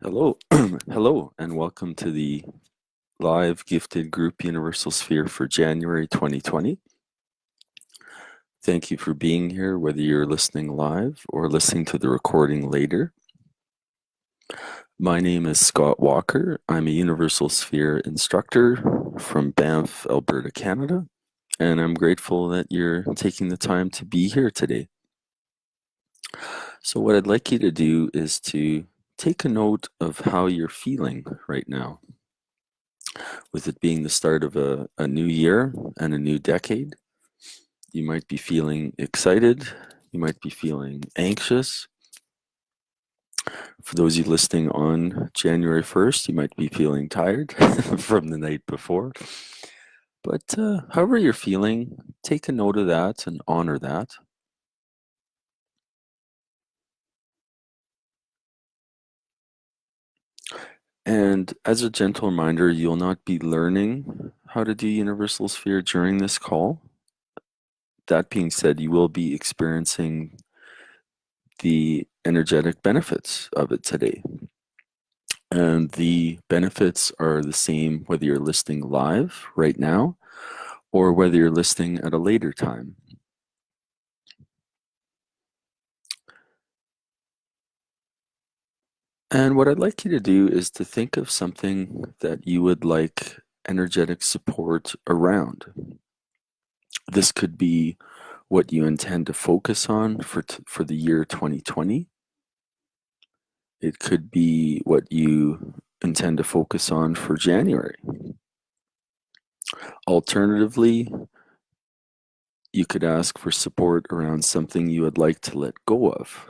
Hello, hello, and welcome to the live gifted group Universal Sphere for January 2020. Thank you for being here, whether you're listening live or listening to the recording later. My name is Scott Walker. I'm a Universal Sphere instructor from Banff, Alberta, Canada, and I'm grateful that you're taking the time to be here today. So, what I'd like you to do is to take a note of how you're feeling right now. With it being the start of a new year and a new decade, you might be feeling excited, you might be feeling anxious. For those of you listening on January 1st, you might be feeling tired from the night before. But however you're feeling, take a note of that and honor that. And as a gentle reminder, you'll not be learning how to do Universal Sphere during this call. That being said, you will be experiencing the energetic benefits of it today. And the benefits are the same whether you're listening live right now or whether you're listening at a later time. And what I'd like you to do is to think of something that you would like energetic support around. This could be what you intend to focus on for the year 2020. It could be what you intend to focus on for January. Alternatively, you could ask for support around something you would like to let go of.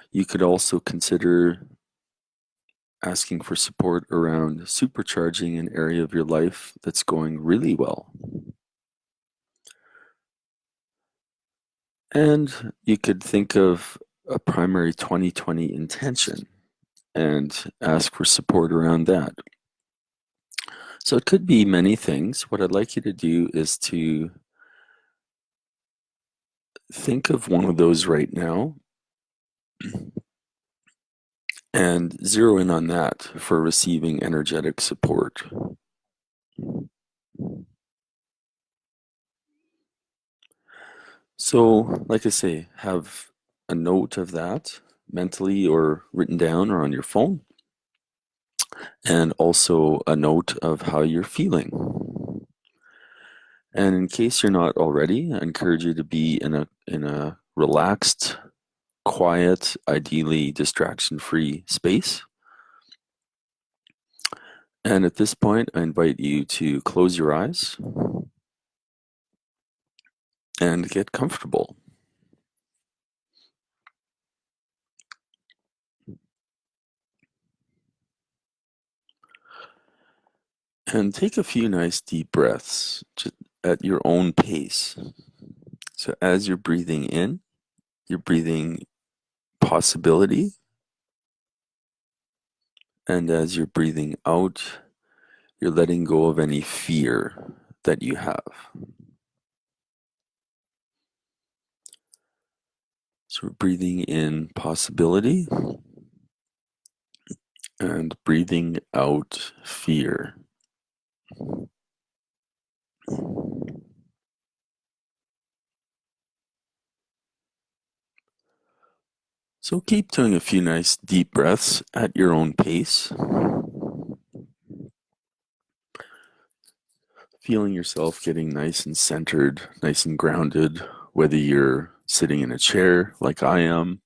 You could also consider asking for support around supercharging an area of your life that's going really well. And you could think of a primary 2020 intention and ask for support around that. So it could be many things. What I'd like you to do is to think of one of those right now and zero in on that for receiving energetic support. So, like I say, have a note of that mentally or written down or on your phone, and also a note of how you're feeling. And in case you're not already, I encourage you to be in a relaxed, quiet, ideally distraction-free space. And at this point, I invite you to close your eyes and get comfortable. And take a few nice deep breaths just at your own pace. So as you're breathing in, you're breathing possibility. And as you're breathing out, you're letting go of any fear that you have. So we're breathing in possibility and breathing out fear. So keep doing a few nice deep breaths at your own pace. Feeling yourself getting nice and centered, nice and grounded, whether you're sitting in a chair like I am,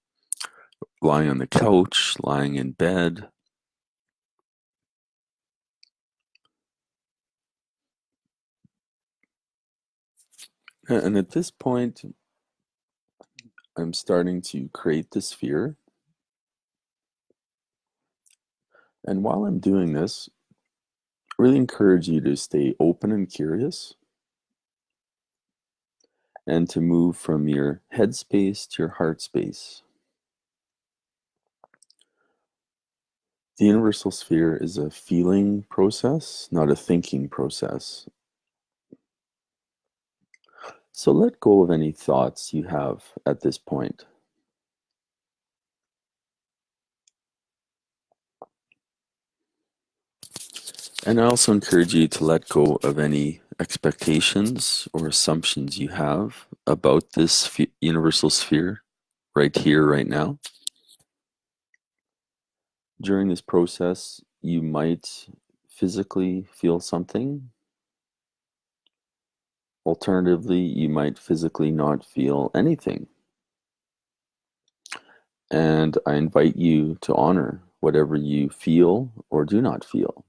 lying on the couch, lying in bed. And at this point, I'm starting to create this fear. And while I'm doing this, I really encourage you to stay open and curious and to move from your head space to your heart space. The universal sphere is a feeling process, not a thinking process. So let go of any thoughts you have at this point. And I also encourage you to let go of any expectations or assumptions you have about this universal sphere right here, right now. During this process, you might physically feel something. Alternatively, you might physically not feel anything. And I invite you to honor whatever you feel or do not feel.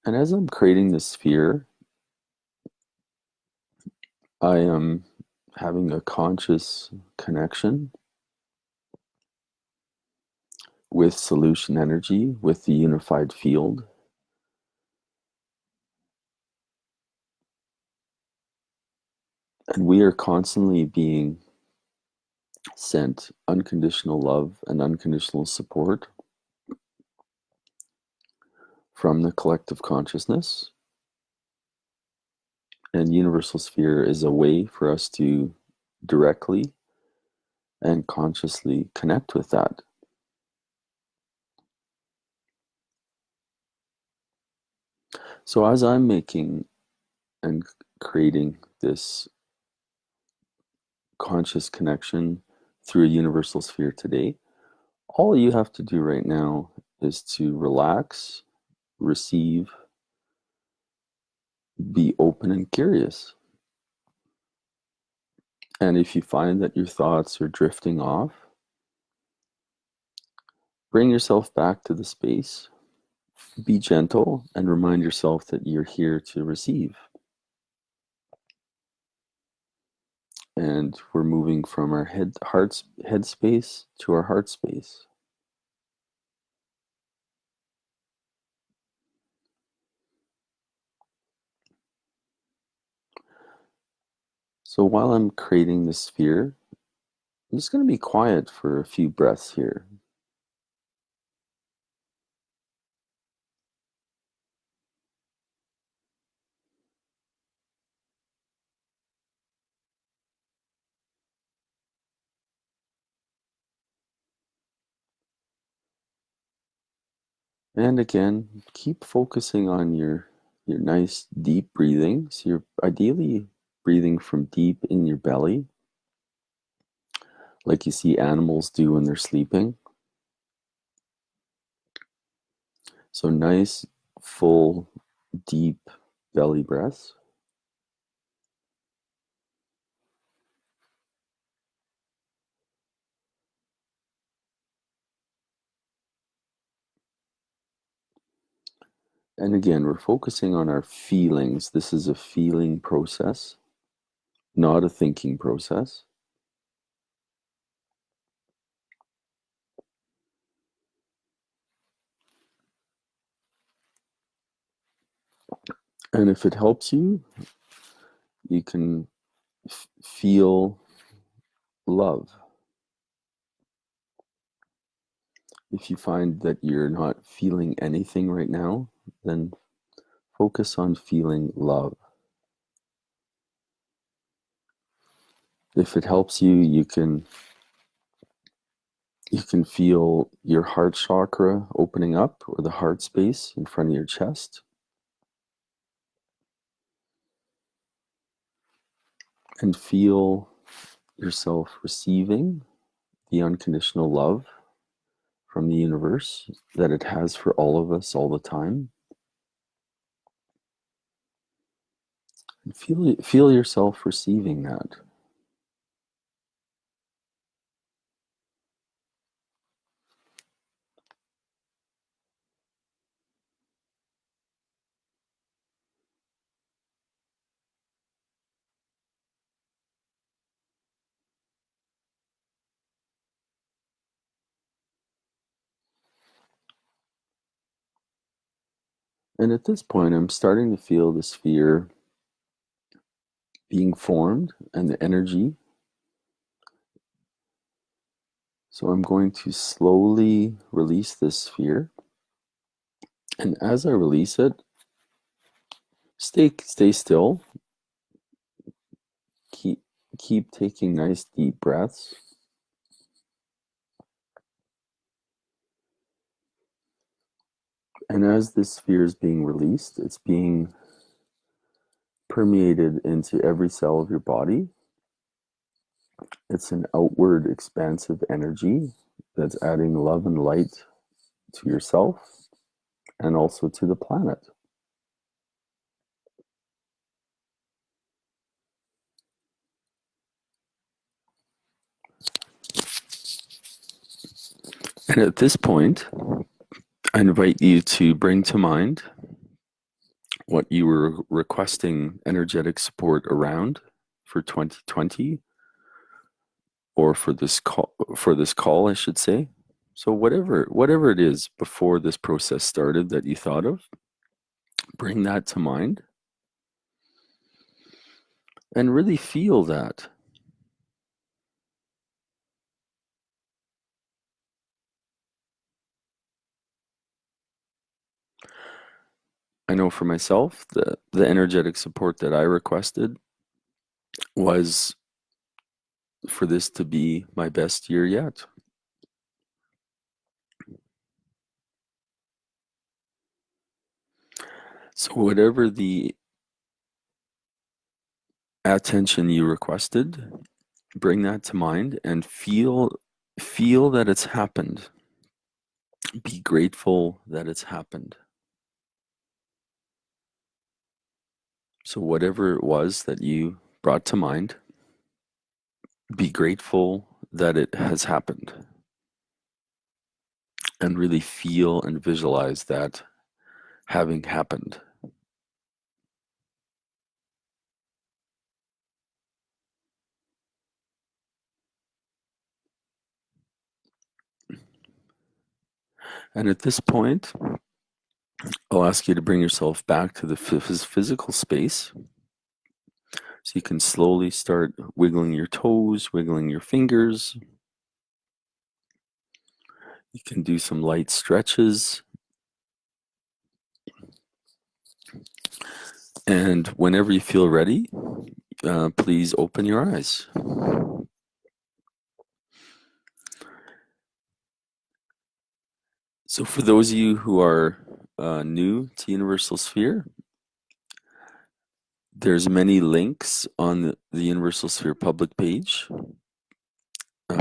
And as I'm creating this sphere, I am having a conscious connection with solution energy, with the unified field. And we are constantly being sent unconditional love and unconditional support from the collective consciousness. And Universal Sphere is a way for us to directly and consciously connect with that. So as I'm making and creating this conscious connection through a universal sphere today, all you have to do right now is to relax, receive, be open and curious. And if you find that your thoughts are drifting off, bring yourself back to the space, be gentle, and remind yourself that you're here to receive. And we're moving from our head space to our heart space. So while I'm creating this sphere, I'm just going to be quiet for a few breaths here. And again, keep focusing on your nice deep breathing. So you're ideally breathing from deep in your belly, like you see animals do when they're sleeping. So nice, full, deep belly breaths. And again, we're focusing on our feelings. This is a feeling process, not a thinking process. And if it helps you, you can feel love. If you find that you're not feeling anything right now, then focus on feeling love. If it helps you, you can feel your heart chakra opening up, or the heart space in front of your chest. And feel yourself receiving the unconditional love from the universe that it has for all of us all the time. And feel yourself receiving that. And at this point, I'm starting to feel the sphere being formed and the energy. So I'm going to slowly release this sphere. And as I release it, Stay still. Keep keep taking nice deep breaths. And as this sphere is being released, it's being permeated into every cell of your body. It's an outward expansive energy that's adding love and light to yourself and also to the planet. And at this point, I invite you to bring to mind what you were requesting energetic support around for 2020, or for this call, I should say. So whatever it is before this process started that you thought of, bring that to mind and really feel that. I know for myself, the energetic support that I requested was for this to be my best year yet. So whatever the attention you requested, bring that to mind and feel that it's happened. Be grateful that it's happened. So whatever it was that you brought to mind, be grateful that it has happened. And really feel and visualize that having happened. And at this point, I'll ask you to bring yourself back to the physical space. So you can slowly start wiggling your toes, wiggling your fingers. You can do some light stretches. And whenever you feel ready, please open your eyes. So for those of you who are new to Universal Sphere, there's many links on the Universal Sphere public page,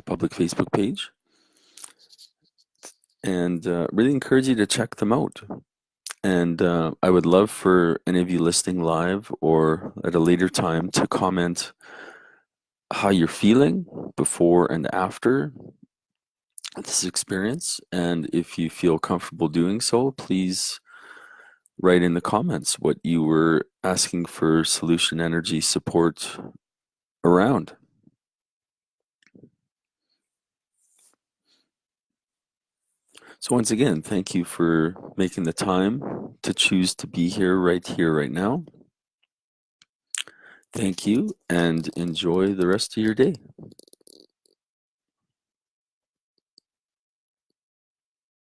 public Facebook page, and really encourage you to check them out. And I would love for any of you listening live or at a later time to comment how you're feeling before and after this experience. And if you feel comfortable doing so, please write in the comments what you were asking for solution energy support around. So once again, thank you for making the time to choose to be here, right now. Thank you, and enjoy the rest of your day.